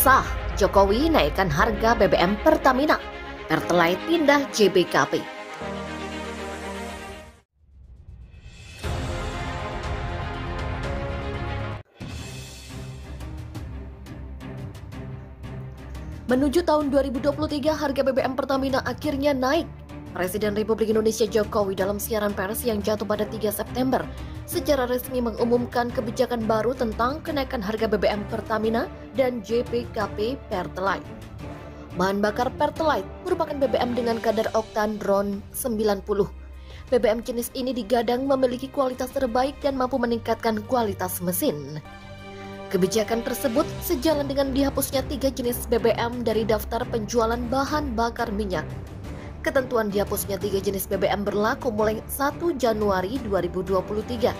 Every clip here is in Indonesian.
Sah, Jokowi naikkan harga BBM Pertamina, Pertalite pindah JBKP. Menuju tahun 2023, harga BBM Pertamina akhirnya naik. Presiden Republik Indonesia Jokowi dalam siaran pers yang jatuh pada 3 September secara resmi mengumumkan kebijakan baru tentang kenaikan harga BBM Pertamina dan JBKP Pertalite. Bahan bakar Pertalite merupakan BBM dengan kadar oktan RON 90. BBM jenis ini digadang memiliki kualitas terbaik dan mampu meningkatkan kualitas mesin. Kebijakan tersebut sejalan dengan dihapusnya 3 jenis BBM dari daftar penjualan bahan bakar minyak. Ketentuan dihapusnya 3 jenis BBM berlaku mulai 1 Januari 2023.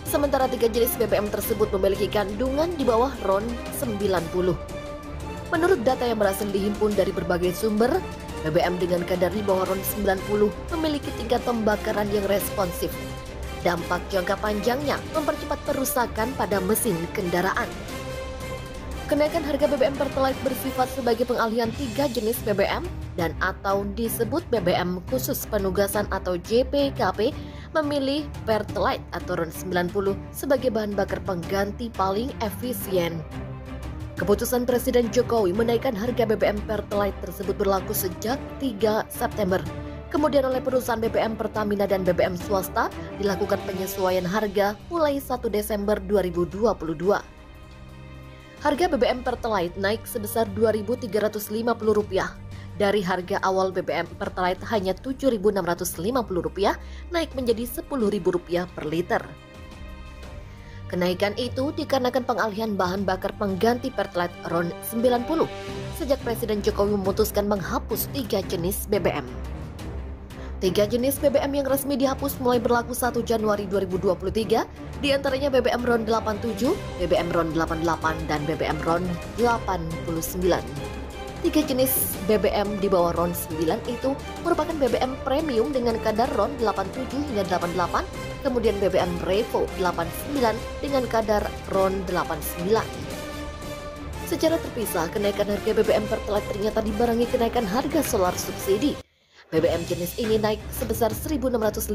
Sementara 3 jenis BBM tersebut memiliki kandungan di bawah RON 90. Menurut data yang berhasil dihimpun dari berbagai sumber, BBM dengan kadar di bawah RON 90 memiliki tingkat pembakaran yang responsif. Dampak jangka panjangnya mempercepat perusakan pada mesin kendaraan. Kenaikan harga BBM Pertalite bersifat sebagai pengalihan 3 jenis BBM dan atau disebut BBM khusus penugasan atau JBKP memilih Pertalite atau RON 90 sebagai bahan bakar pengganti paling efisien. Keputusan Presiden Jokowi menaikkan harga BBM Pertalite tersebut berlaku sejak 3 September. Kemudian oleh perusahaan BBM Pertamina dan BBM swasta dilakukan penyesuaian harga mulai 1 Desember 2022. Harga BBM Pertalite naik sebesar Rp2.350. Dari harga awal BBM Pertalite hanya Rp7.650, naik menjadi Rp10.000 per liter. Kenaikan itu dikarenakan pengalihan bahan bakar pengganti Pertalite RON 90 sejak Presiden Jokowi memutuskan menghapus 3 jenis BBM. 3 jenis BBM yang resmi dihapus mulai berlaku 1 Januari 2023, diantaranya BBM RON 87, BBM RON 88, dan BBM RON 89. 3 jenis BBM di bawah RON 9 itu merupakan BBM premium dengan kadar RON 87 hingga 88, kemudian BBM Revo 89 dengan kadar RON 89. Secara terpisah, kenaikan harga BBM Pertalite ternyata dibarengi kenaikan harga solar subsidi. BBM jenis ini naik sebesar Rp1.650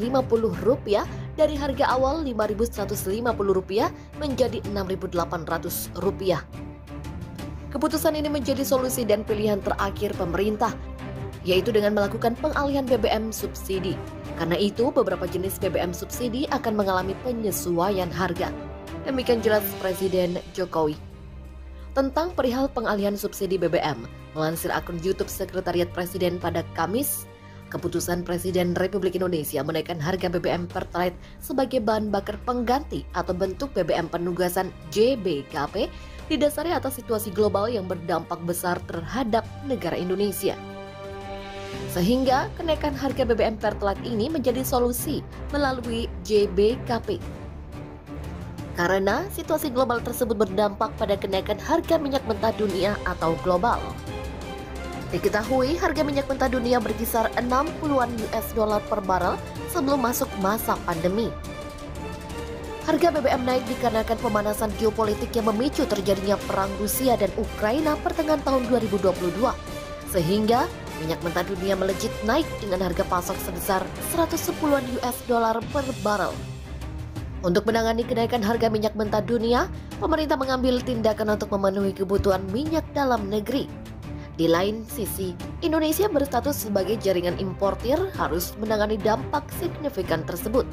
dari harga awal Rp5.150 menjadi Rp6.800. Keputusan ini menjadi solusi dan pilihan terakhir pemerintah, yaitu dengan melakukan pengalihan BBM subsidi. Karena itu, beberapa jenis BBM subsidi akan mengalami penyesuaian harga. Demikian jelas Presiden Jokowi. Tentang perihal pengalihan subsidi BBM, melansir akun YouTube Sekretariat Presiden pada Kamis, keputusan Presiden Republik Indonesia menaikkan harga BBM Pertalite sebagai bahan bakar pengganti atau bentuk BBM penugasan JBKP didasari atas situasi global yang berdampak besar terhadap negara Indonesia. Sehingga kenaikan harga BBM Pertalite ini menjadi solusi melalui JBKP. Karena situasi global tersebut berdampak pada kenaikan harga minyak mentah dunia atau global. Diketahui harga minyak mentah dunia berkisar 60-an US dollar per barel sebelum masuk masa pandemi. Harga BBM naik dikarenakan pemanasan geopolitik yang memicu terjadinya perang Rusia dan Ukraina pertengahan tahun 2022. Sehingga minyak mentah dunia melejit naik dengan harga pasok sebesar 110-an US dollar per barel. Untuk menangani kenaikan harga minyak mentah dunia, pemerintah mengambil tindakan untuk memenuhi kebutuhan minyak dalam negeri. Di lain sisi, Indonesia berstatus sebagai jaringan importir harus menangani dampak signifikan tersebut.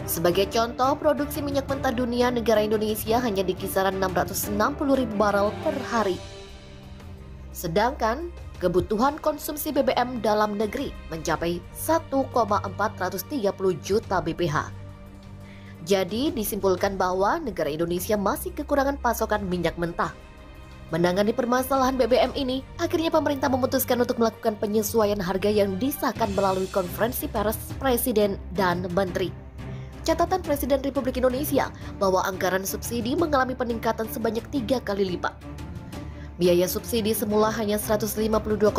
Sebagai contoh, produksi minyak mentah dunia negara Indonesia hanya di kisaran 660.000 barel per hari. Sedangkan, kebutuhan konsumsi BBM dalam negeri mencapai 1,430 juta bph. Jadi, disimpulkan bahwa negara Indonesia masih kekurangan pasokan minyak mentah. Menangani permasalahan BBM ini, akhirnya pemerintah memutuskan untuk melakukan penyesuaian harga yang disahkan melalui konferensi pers Presiden dan Menteri. Catatan Presiden Republik Indonesia bahwa anggaran subsidi mengalami peningkatan sebanyak 3 kali lipat. Biaya subsidi semula hanya Rp152,5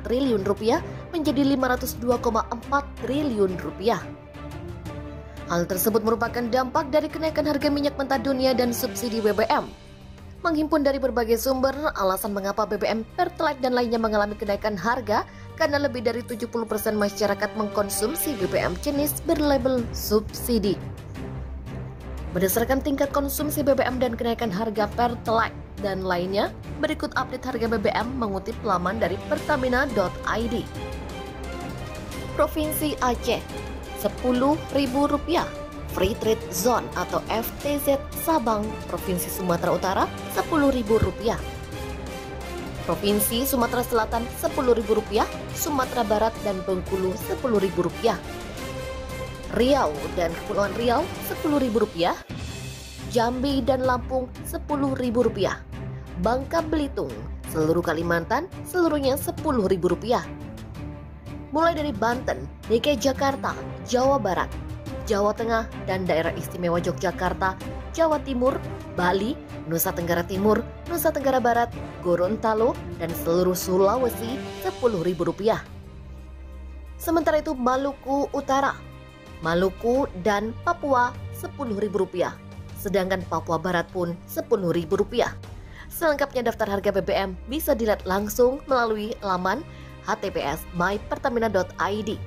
triliun menjadi Rp502,4 triliun. Hal tersebut merupakan dampak dari kenaikan harga minyak mentah dunia dan subsidi BBM. menghimpun dari berbagai sumber alasan mengapa BBM, Pertalite dan lainnya mengalami kenaikan harga karena lebih dari 70% masyarakat mengkonsumsi BBM jenis berlabel subsidi. Berdasarkan tingkat konsumsi BBM dan kenaikan harga Pertalite dan lainnya, berikut update harga BBM mengutip laman dari pertamina.id. Provinsi Aceh, Rp10.000. Free Trade Zone atau FTZ Sabang, Provinsi Sumatera Utara, Rp10.000. Provinsi Sumatera Selatan, Rp10.000, Sumatera Barat dan Bengkulu, Rp10.000. Riau dan Kepulauan Riau, Rp10.000. Jambi dan Lampung, Rp10.000. Bangka Belitung, seluruh Kalimantan, seluruhnya Rp10.000. Mulai dari Banten, DKI Jakarta, Jawa Barat, Jawa Tengah, dan Daerah Istimewa Yogyakarta, Jawa Timur, Bali, Nusa Tenggara Timur, Nusa Tenggara Barat, Gorontalo, dan seluruh Sulawesi Rp10.000. Sementara itu Maluku Utara, Maluku dan Papua Rp10.000. Sedangkan Papua Barat pun Rp10.000. Selengkapnya daftar harga BBM bisa dilihat langsung melalui laman https mypertamina.id.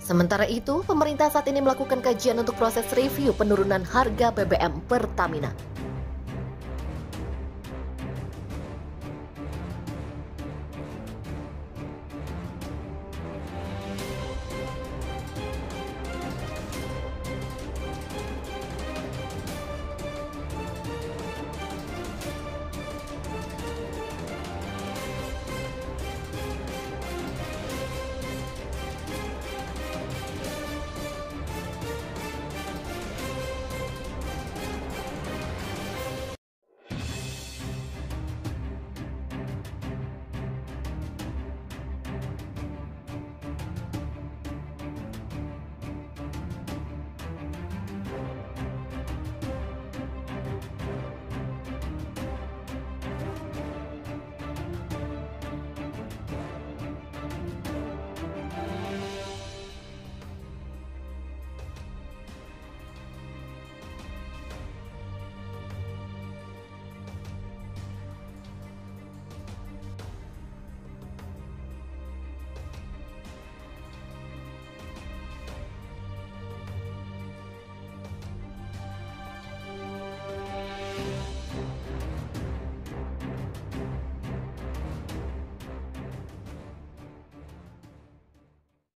Sementara itu, pemerintah saat ini melakukan kajian untuk proses review penurunan harga BBM Pertamina.